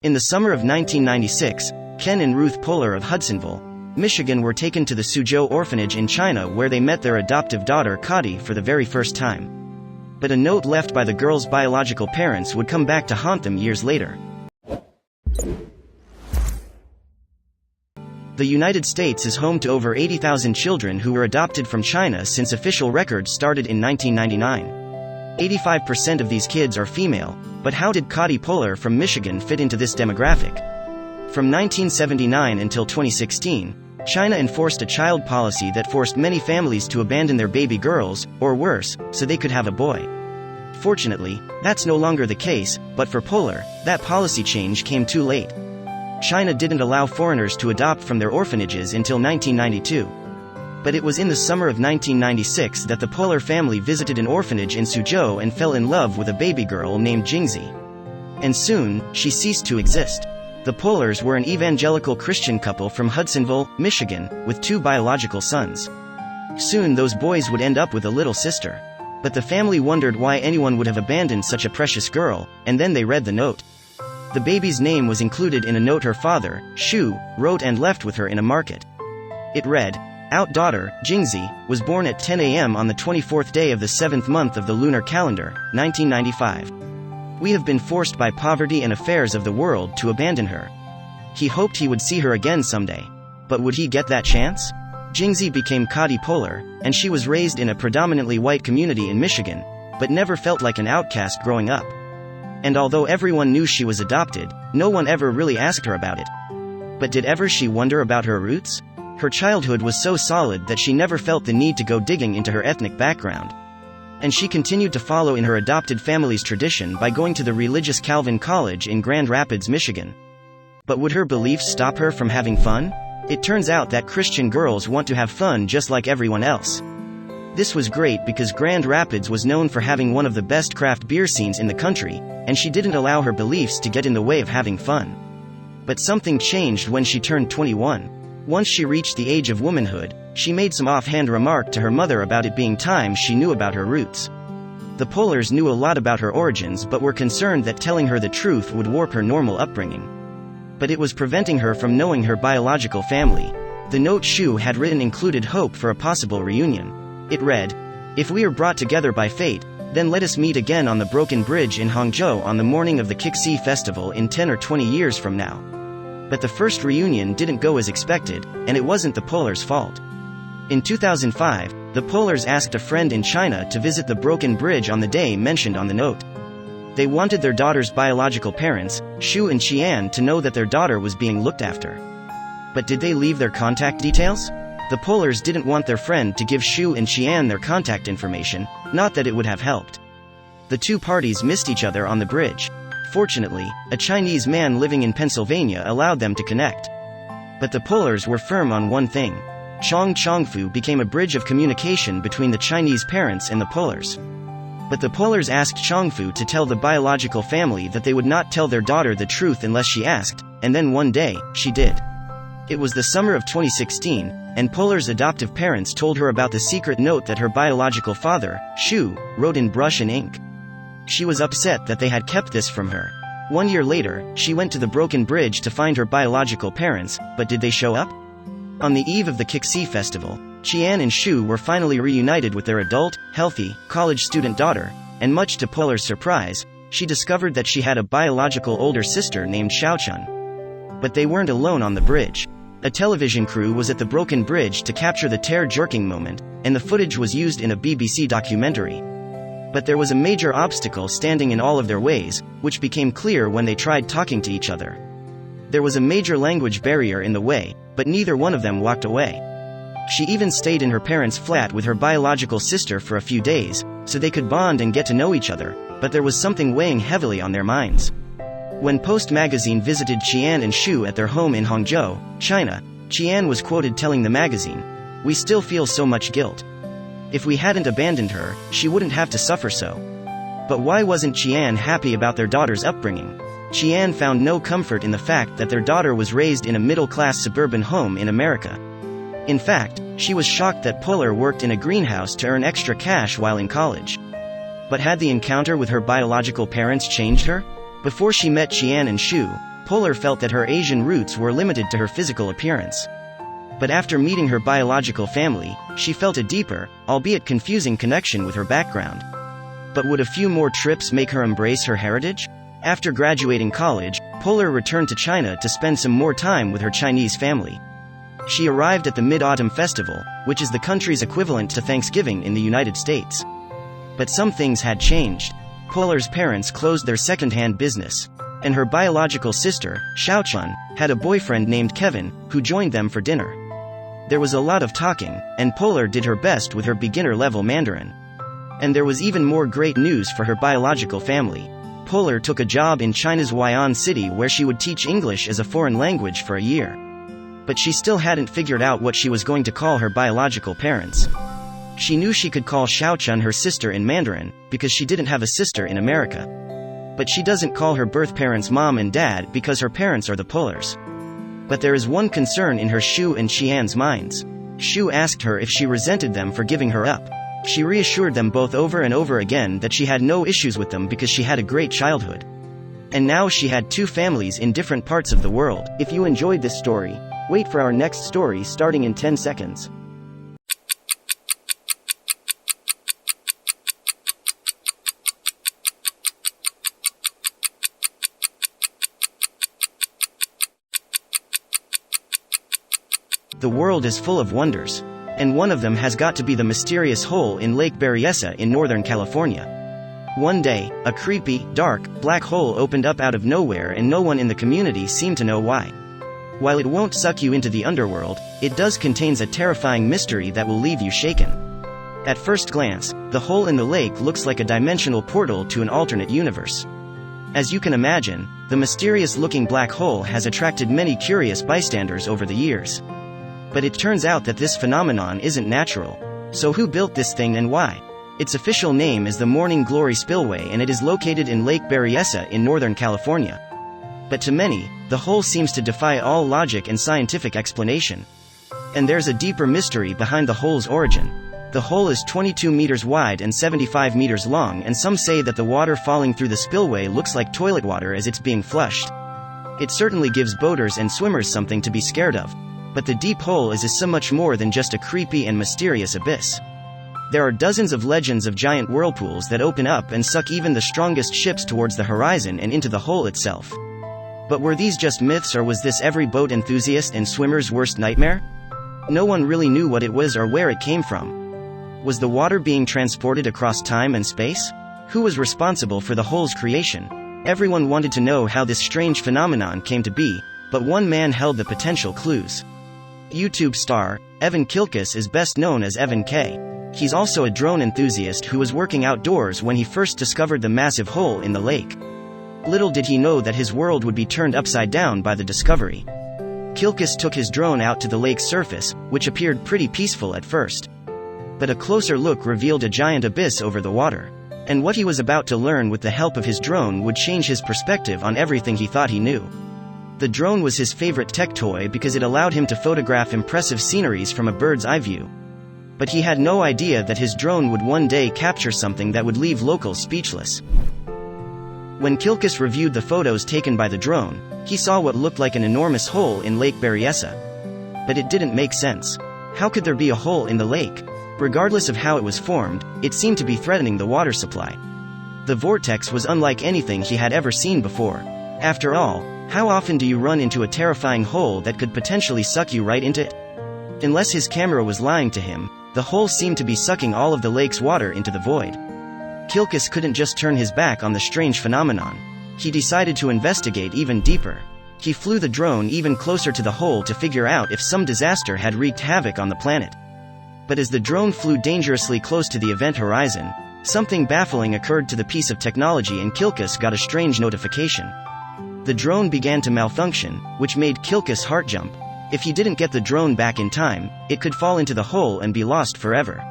In the summer of 1996, Ken and Ruth Pohler of Hudsonville, Michigan were taken to the Suzhou orphanage in China where they met their adoptive daughter Kati for the very first time. But a note left by the girls' biological parents would come back to haunt them years later. The United States is home to over 80,000 children who were adopted from China since official records started in 1999. 85% of these kids are female, but how did Kati Pohler from Michigan fit into this demographic? From 1979 until 2016, China enforced a child policy that forced many families to abandon their baby girls, or worse, so they could have a boy. Fortunately, that's no longer the case, but for Pohler, that policy change came too late. China didn't allow foreigners to adopt from their orphanages until 1992. But it was in the summer of 1996 that the Pohler family visited an orphanage in Suzhou and fell in love with a baby girl named Jingzi. And soon, she ceased to exist. The Pohlers were an evangelical Christian couple from Hudsonville, Michigan, with 2 biological sons. Soon those boys would end up with a little sister. But the family wondered why anyone would have abandoned such a precious girl, and then they read the note. The baby's name was included in a note her father, Shu, wrote and left with her in a market. It read, "Our daughter, Jingzi, was born at 10 a.m. on the 24th day of the 7th month of the lunar calendar, 1995. We have been forced by poverty and affairs of the world to abandon her." He hoped he would see her again someday. But would he get that chance? Jingzi became Kati Pohler, and she was raised in a predominantly white community in Michigan, but never felt like an outcast growing up. And although everyone knew she was adopted, no one ever really asked her about it. But did ever she wonder about her roots? Her childhood was so solid that she never felt the need to go digging into her ethnic background. And she continued to follow in her adopted family's tradition by going to the religious Calvin College in Grand Rapids, Michigan. But would her beliefs stop her from having fun? It turns out that Christian girls want to have fun just like everyone else. This was great because Grand Rapids was known for having one of the best craft beer scenes in the country, and she didn't allow her beliefs to get in the way of having fun. But something changed when she turned 21. Once she reached the age of womanhood, she made some offhand remark to her mother about it being time she knew about her roots. The Pohlers knew a lot about her origins but were concerned that telling her the truth would warp her normal upbringing. But it was preventing her from knowing her biological family. The note Shu had written included hope for a possible reunion. It read, "If we are brought together by fate, then let us meet again on the broken bridge in Hangzhou on the morning of the Kixi festival in 10 or 20 years from now." But the first reunion didn't go as expected, and it wasn't the Pohlers' fault. In 2005, the Pohlers asked a friend in China to visit the broken bridge on the day mentioned on the note. They wanted their daughter's biological parents, Shu and Qian, to know that their daughter was being looked after. But did they leave their contact details? The Pohlers didn't want their friend to give Shu and Qian their contact information, not that it would have helped. The 2 parties missed each other on the bridge. Fortunately, a Chinese man living in Pennsylvania allowed them to connect. But the Pohlers were firm on one thing. Chongfu became a bridge of communication between the Chinese parents and the Pohlers. But the Pohlers asked Chongfu to tell the biological family that they would not tell their daughter the truth unless she asked, and then one day, she did. It was the summer of 2016, and Pohler's adoptive parents told her about the secret note that her biological father, Shu, wrote in brush and ink. She was upset that they had kept this from her. 1 year later, she went to the broken bridge to find her biological parents, but did they show up? On the eve of the Kixi festival, Qian and Shu were finally reunited with their adult, healthy, college student daughter, and much to Pohler's surprise, she discovered that she had a biological older sister named Xiaochun. But they weren't alone on the bridge. A television crew was at the broken bridge to capture the tear-jerking moment, and the footage was used in a BBC documentary. But there was a major obstacle standing in all of their ways, which became clear when they tried talking to each other. There was a major language barrier in the way, but neither one of them walked away. She even stayed in her parents' flat with her biological sister for a few days, so they could bond and get to know each other, but there was something weighing heavily on their minds. When Post magazine visited Qian and Shu at their home in Hangzhou, China, Qian was quoted telling the magazine, "We still feel so much guilt. If we hadn't abandoned her, she wouldn't have to suffer so." But why wasn't Qian happy about their daughter's upbringing? Qian found no comfort in the fact that their daughter was raised in a middle-class suburban home in America. In fact, she was shocked that Pohler worked in a greenhouse to earn extra cash while in college. But had the encounter with her biological parents changed her? Before she met Qian and Shu, Pohler felt that her Asian roots were limited to her physical appearance. But after meeting her biological family, she felt a deeper, albeit confusing connection with her background. But would a few more trips make her embrace her heritage? After graduating college, Pohler returned to China to spend some more time with her Chinese family. She arrived at the Mid-Autumn Festival, which is the country's equivalent to Thanksgiving in the United States. But some things had changed. Pohler's parents closed their second-hand business, and her biological sister, Xiaochun, had a boyfriend named Kevin, who joined them for dinner. There was a lot of talking, and Pohler did her best with her beginner-level Mandarin. And there was even more great news for her biological family. Pohler took a job in China's Huai'an city where she would teach English as a foreign language for a year. But she still hadn't figured out what she was going to call her biological parents. She knew she could call Xiaochun her sister in Mandarin, because she didn't have a sister in America. But she doesn't call her birth parents mom and dad because her parents are the Pohlers. But there is one concern in her Shu and Xian's minds. Shu asked her if she resented them for giving her up. She reassured them both over and over again that she had no issues with them because she had a great childhood. And now she had two families in different parts of the world. If you enjoyed this story, wait for our next story starting in 10 seconds. The world is full of wonders. And one of them has got to be the mysterious hole in Lake Berryessa in Northern California. One day, a creepy, dark, black hole opened up out of nowhere and no one in the community seemed to know why. While it won't suck you into the underworld, it does contains a terrifying mystery that will leave you shaken. At first glance, the hole in the lake looks like a dimensional portal to an alternate universe. As you can imagine, the mysterious-looking black hole has attracted many curious bystanders over the years. But it turns out that this phenomenon isn't natural. So who built this thing and why? Its official name is the Morning Glory Spillway and it is located in Lake Berryessa in Northern California. But to many, the hole seems to defy all logic and scientific explanation. And there's a deeper mystery behind the hole's origin. The hole is 22 meters wide and 75 meters long, and some say that the water falling through the spillway looks like toilet water as it's being flushed. It certainly gives boaters and swimmers something to be scared of. But the deep hole is so much more than just a creepy and mysterious abyss. There are dozens of legends of giant whirlpools that open up and suck even the strongest ships towards the horizon and into the hole itself. But were these just myths, or was this every boat enthusiast and swimmer's worst nightmare? No one really knew what it was or where it came from. Was the water being transported across time and space? Who was responsible for the hole's creation? Everyone wanted to know how this strange phenomenon came to be, but one man held the potential clues. YouTube star, Evan Kilkus is best known as Evan K. He's also a drone enthusiast who was working outdoors when he first discovered the massive hole in the lake. Little did he know that his world would be turned upside down by the discovery. Kilkus took his drone out to the lake's surface, which appeared pretty peaceful at first. But a closer look revealed a giant abyss over the water. And what he was about to learn with the help of his drone would change his perspective on everything he thought he knew. The drone was his favorite tech toy because it allowed him to photograph impressive sceneries from a bird's eye view. But he had no idea that his drone would one day capture something that would leave locals speechless. When Kilkus reviewed the photos taken by the drone, he saw what looked like an enormous hole in Lake Berryessa. But it didn't make sense. How could there be a hole in the lake? Regardless of how it was formed, it seemed to be threatening the water supply. The vortex was unlike anything he had ever seen before. After all, how often do you run into a terrifying hole that could potentially suck you right into it? Unless his camera was lying to him, the hole seemed to be sucking all of the lake's water into the void. Kilkus couldn't just turn his back on the strange phenomenon. He decided to investigate even deeper. He flew the drone even closer to the hole to figure out if some disaster had wreaked havoc on the planet. But as the drone flew dangerously close to the event horizon, something baffling occurred to the piece of technology and Kilkus got a strange notification. The drone began to malfunction, which made Kilkus' heart jump. If he didn't get the drone back in time, it could fall into the hole and be lost forever.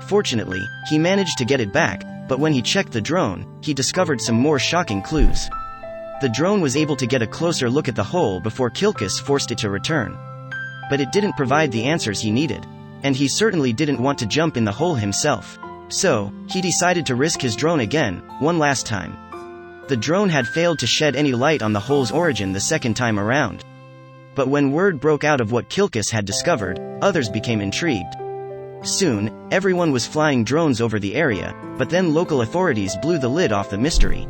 Fortunately, he managed to get it back, but when he checked the drone, he discovered some more shocking clues. The drone was able to get a closer look at the hole before Kilkus forced it to return. But it didn't provide the answers he needed. And he certainly didn't want to jump in the hole himself. So, he decided to risk his drone again, one last time. The drone had failed to shed any light on the hole's origin the second time around. But when word broke out of what Kilkus had discovered, others became intrigued. Soon, everyone was flying drones over the area, but then local authorities blew the lid off the mystery.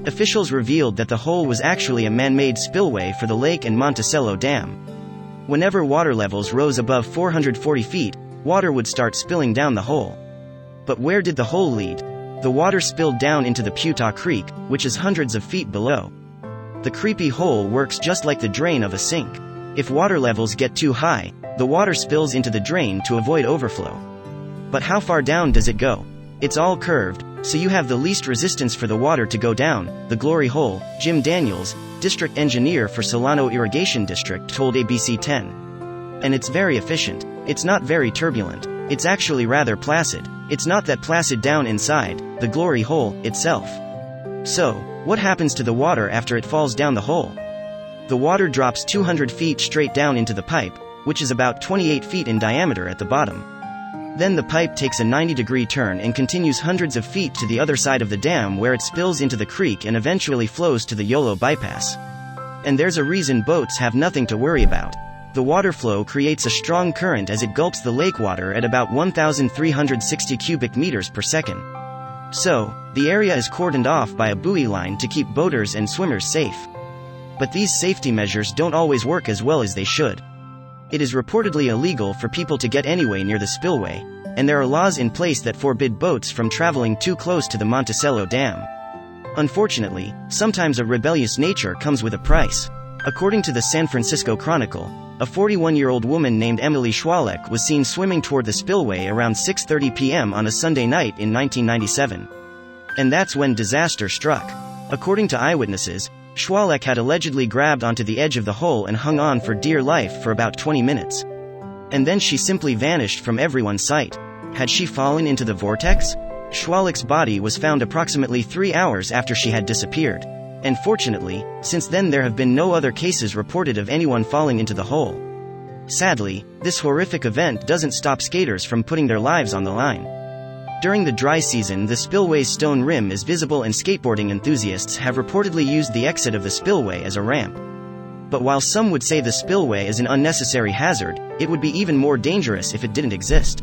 Officials revealed that the hole was actually a man-made spillway for the lake and Monticello Dam. Whenever water levels rose above 440 feet, water would start spilling down the hole. But where did the hole lead? The water spilled down into the Putah Creek, which is hundreds of feet below. The creepy hole works just like the drain of a sink. If water levels get too high, the water spills into the drain to avoid overflow. But how far down does it go? It's all curved, so you have the least resistance for the water to go down, the glory hole, Jim Daniels, district engineer for Solano Irrigation District, told ABC 10. And it's very efficient. It's not very turbulent. It's actually rather placid. It's not that placid down inside, the glory hole, itself. So, what happens to the water after it falls down the hole? The water drops 200 feet straight down into the pipe, which is about 28 feet in diameter at the bottom. Then the pipe takes a 90-degree turn and continues hundreds of feet to the other side of the dam, where it spills into the creek and eventually flows to the Yolo bypass. And there's a reason boats have nothing to worry about. The water flow creates a strong current as it gulps the lake water at about 1,360 cubic meters per second. So, the area is cordoned off by a buoy line to keep boaters and swimmers safe. But these safety measures don't always work as well as they should. It is reportedly illegal for people to get anyway near the spillway, and there are laws in place that forbid boats from traveling too close to the Monticello Dam. Unfortunately, sometimes a rebellious nature comes with a price. According to the San Francisco Chronicle, a 41-year-old woman named Emily Schwalek was seen swimming toward the spillway around 6:30 p.m. on a Sunday night in 1997. And that's when disaster struck. According to eyewitnesses, Schwalek had allegedly grabbed onto the edge of the hole and hung on for dear life for about 20 minutes. And then she simply vanished from everyone's sight. Had she fallen into the vortex? Schwalek's body was found approximately 3 hours after she had disappeared. And fortunately, since then there have been no other cases reported of anyone falling into the hole. Sadly, this horrific event doesn't stop skaters from putting their lives on the line. During the dry season, the spillway's stone rim is visible and skateboarding enthusiasts have reportedly used the exit of the spillway as a ramp. But while some would say the spillway is an unnecessary hazard, it would be even more dangerous if it didn't exist.